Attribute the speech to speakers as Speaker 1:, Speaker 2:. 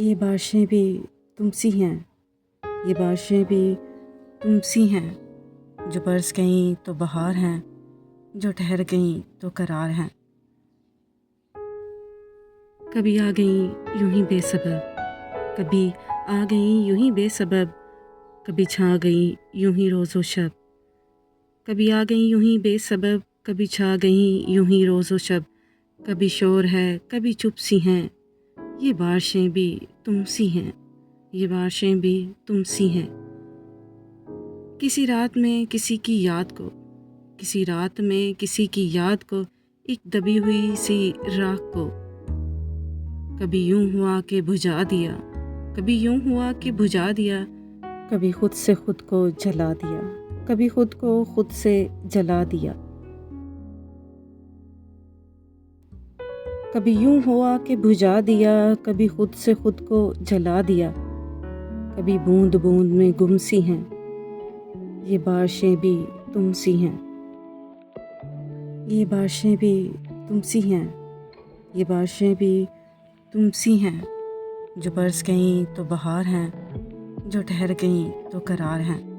Speaker 1: ये बारिशें भी तुमसी हैं, ये बारिशें भी तुमसी हैं, जो बरस गईं तो बहार हैं, जो ठहर गईं तो करार हैं। कभी आ गईं यूं ही बेसबब, कभी आ गईं यूं ही बेसबब, कभी छा गईं यूं ही रोज़ो शब। कभी आ गईं यूं ही बेसबब, कभी छा गईं यूं ही रोज़ो शब। कभी शोर है कभी चुप सी हैं, ये बारिशें भी तुमसी हैं, ये बारिशें भी तुमसी हैं। किसी रात में किसी की याद को, किसी रात में किसी की याद को, एक दबी हुई सी राख को, कभी यूं हुआ कि बुझा दिया, कभी यूं हुआ कि बुझा दिया। कभी खुद से खुद को जला दिया, कभी खुद को खुद से जला दिया। कभी यूं हुआ कि बुझा दिया, कभी खुद से खुद को जला दिया। कभी बूंद बूंद में गुम सी हैं, ये बारिशें भी तुमसी हैं, ये बारिशें भी तुमसी हैं, ये बारिशें भी तुमसी हैं, जो बरस गईं तो बहार हैं, जो ठहर गईं तो करार हैं।